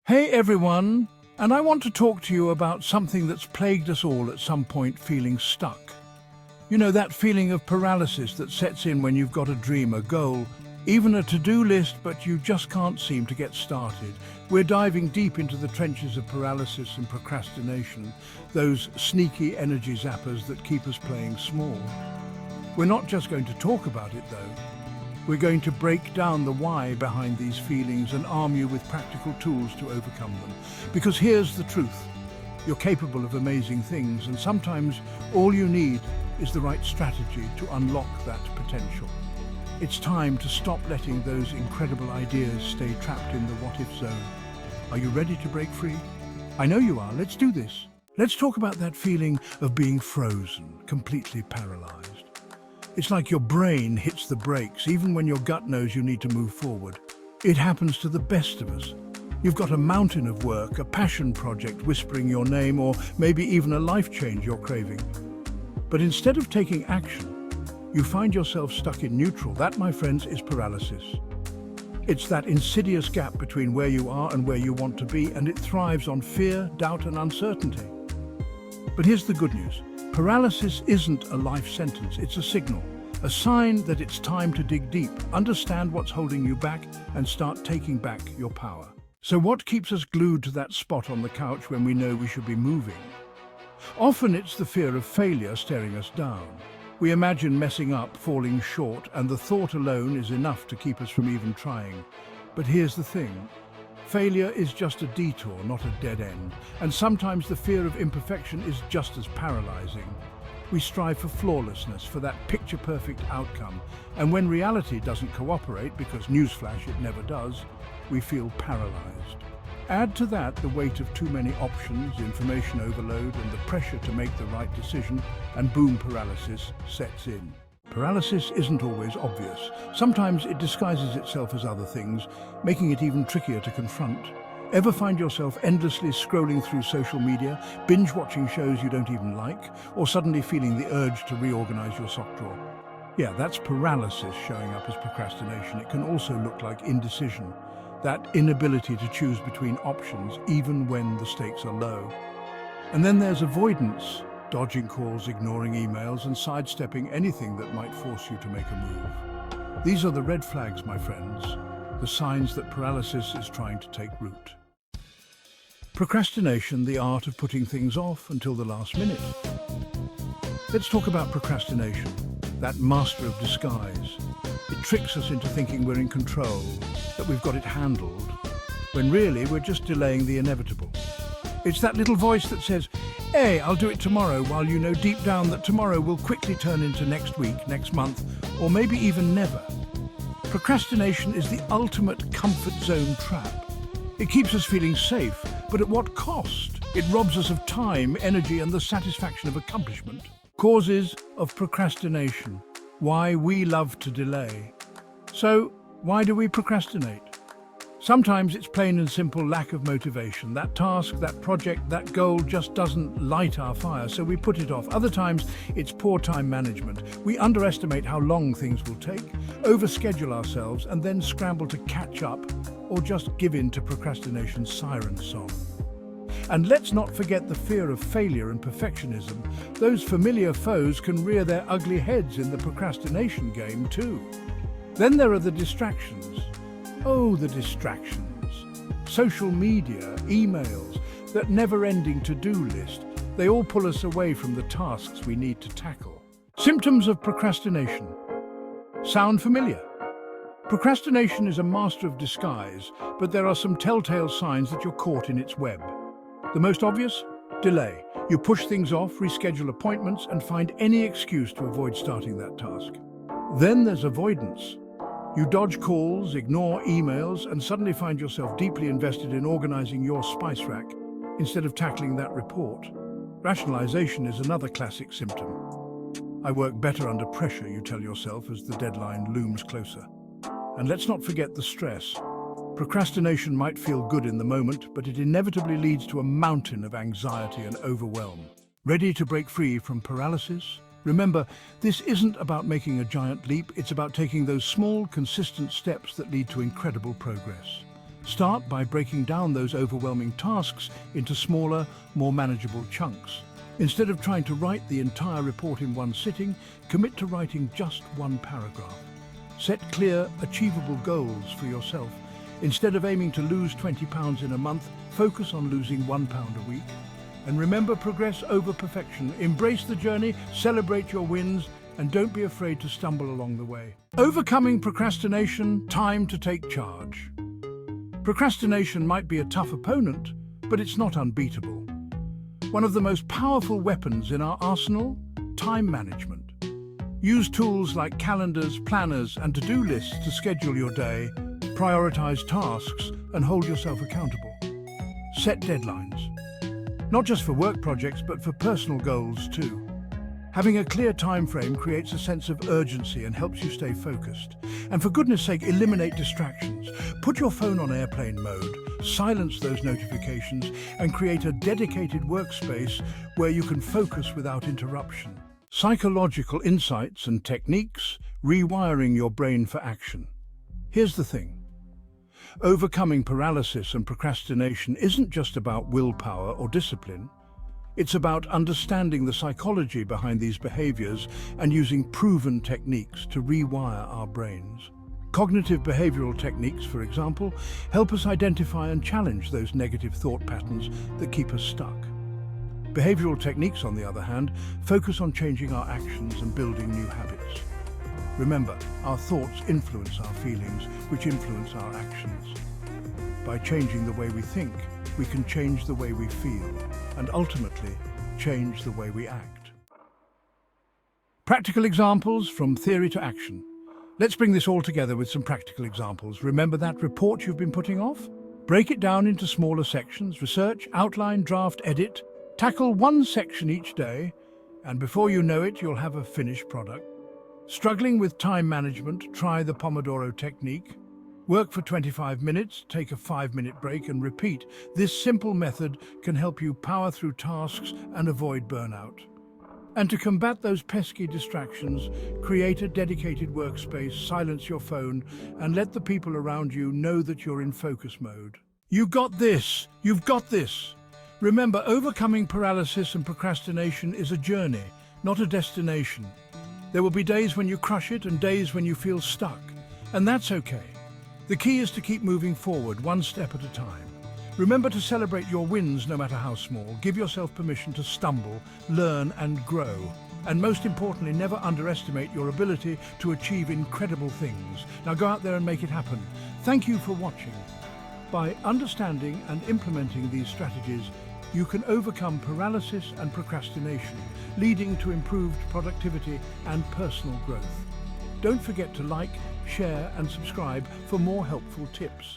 Hey everyone, and I want to talk to you about something that's plagued us all at some point, feeling stuck. You know, that feeling of paralysis that sets in when you've got a dream, a goal, even a to-do list, but you just can't seem to get started. We're diving deep into the trenches of paralysis and procrastination, those sneaky energy zappers that keep us playing small. We're not just going to talk about it though. We're going to break down the why behind these feelings and arm you with practical tools to overcome them. Because here's the truth. You're capable of amazing things, and sometimes all you need is the right strategy to unlock that potential. It's time to stop letting those incredible ideas stay trapped in the what-if zone. Are you ready to break free? I know you are. Let's do this. Let's talk about that feeling of being frozen, completely paralyzed. It's like your brain hits the brakes, even when your gut knows you need to move forward. It happens to the best of us. You've got a mountain of work, a passion project whispering your name, or maybe even a life change you're craving. But instead of taking action, you find yourself stuck in neutral. That, my friends, is paralysis. It's that insidious gap between where you are and where you want to be, and it thrives on fear, doubt, and uncertainty. But here's the good news. Paralysis isn't a life sentence, it's a signal, a sign that it's time to dig deep, understand what's holding you back, and start taking back your power. So what keeps us glued to that spot on the couch when we know we should be moving? Often it's the fear of failure staring us down. We imagine messing up, falling short, and the thought alone is enough to keep us from even trying. But here's the thing. Failure is just a detour, not a dead end, and sometimes the fear of imperfection is just as paralyzing. We strive for flawlessness, for that picture-perfect outcome, and when reality doesn't cooperate, because newsflash, it never does, we feel paralyzed. Add to that the weight of too many options, information overload, and the pressure to make the right decision, and boom, paralysis sets in. Paralysis isn't always obvious. Sometimes it disguises itself as other things, making it even trickier to confront. Ever find yourself endlessly scrolling through social media, binge-watching shows you don't even like, or suddenly feeling the urge to reorganize your sock drawer? Yeah, that's paralysis showing up as procrastination. It can also look like indecision, that inability to choose between options even when the stakes are low. And then there's avoidance. Dodging calls, ignoring emails, and sidestepping anything that might force you to make a move. These are the red flags, my friends, the signs that paralysis is trying to take root. Procrastination, the art of putting things off until the last minute. Let's talk about procrastination, that master of disguise. It tricks us into thinking we're in control, that we've got it handled, when really we're just delaying the inevitable. It's that little voice that says, "Hey, I'll do it tomorrow," while you know deep down that tomorrow will quickly turn into next week, next month, or maybe even never. Procrastination is the ultimate comfort zone trap. It keeps us feeling safe, but at what cost? It robs us of time, energy, and the satisfaction of accomplishment. Causes of procrastination. Why we love to delay. So, why do we procrastinate? Sometimes it's plain and simple lack of motivation. That task, that project, that goal just doesn't light our fire, so we put it off. Other times it's poor time management. We underestimate how long things will take, overschedule ourselves, and then scramble to catch up, or just give in to procrastination's siren song. And let's not forget the fear of failure and perfectionism. Those familiar foes can rear their ugly heads in the procrastination game too. Then there are the distractions. Oh, the distractions. Social media, emails, that never-ending to-do list. They all pull us away from the tasks we need to tackle. Symptoms of procrastination. Sound familiar? Procrastination is a master of disguise, but there are some telltale signs that you're caught in its web. The most obvious? Delay. You push things off, reschedule appointments, and find any excuse to avoid starting that task. Then there's avoidance. You dodge calls, ignore emails, and suddenly find yourself deeply invested in organizing your spice rack instead of tackling that report. Rationalization is another classic symptom. I work better under pressure, you tell yourself as the deadline looms closer. And let's not forget the stress. Procrastination might feel good in the moment, but it inevitably leads to a mountain of anxiety and overwhelm. Ready to break free from paralysis? Remember, this isn't about making a giant leap, it's about taking those small, consistent steps that lead to incredible progress. Start by breaking down those overwhelming tasks into smaller, more manageable chunks. Instead of trying to write the entire report in one sitting, commit to writing just one paragraph. Set clear, achievable goals for yourself. Instead of aiming to lose 20 pounds in a month, focus on losing 1 pound a week. And remember, progress over perfection. Embrace the journey, celebrate your wins, and don't be afraid to stumble along the way. Overcoming procrastination, time to take charge. Procrastination might be a tough opponent, but it's not unbeatable. One of the most powerful weapons in our arsenal, time management. Use tools like calendars, planners, and to-do lists to schedule your day, prioritize tasks, and hold yourself accountable. Set deadlines. Not just for work projects, but for personal goals too. Having a clear time frame creates a sense of urgency and helps you stay focused. And for goodness sake, eliminate distractions. Put your phone on airplane mode, silence those notifications, and create a dedicated workspace where you can focus without interruption. Psychological insights and techniques, rewiring your brain for action. Here's the thing. Overcoming paralysis and procrastination isn't just about willpower or discipline. It's about understanding the psychology behind these behaviors and using proven techniques to rewire our brains. Cognitive behavioral techniques, for example, help us identify and challenge those negative thought patterns that keep us stuck. Behavioral techniques, on the other hand, focus on changing our actions and building new habits. Remember, our thoughts influence our feelings, which influence our actions. By changing the way we think, we can change the way we feel, and ultimately, change the way we act. Practical examples from theory to action. Let's bring this all together with some practical examples. Remember that report you've been putting off? Break it down into smaller sections. Research, outline, draft, edit. Tackle one section each day, and before you know it, you'll have a finished product. Struggling with time management? Try the Pomodoro technique. Work for 25 minutes, take a 5-minute break, and repeat. This simple method can help you power through tasks and avoid burnout. And to combat those pesky distractions, create a dedicated workspace, silence your phone, and let the people around you know that you're in focus mode. You got this! You've got this! Remember, overcoming paralysis and procrastination is a journey, not a destination. There will be days when you crush it and days when you feel stuck, and that's okay. The key is to keep moving forward, one step at a time. Remember to celebrate your wins, no matter how small. Give yourself permission to stumble, learn, and grow. And most importantly, never underestimate your ability to achieve incredible things. Now go out there and make it happen. Thank you for watching. By understanding and implementing these strategies, you can overcome paralysis and procrastination, leading to improved productivity and personal growth. Don't forget to like, share, and subscribe for more helpful tips.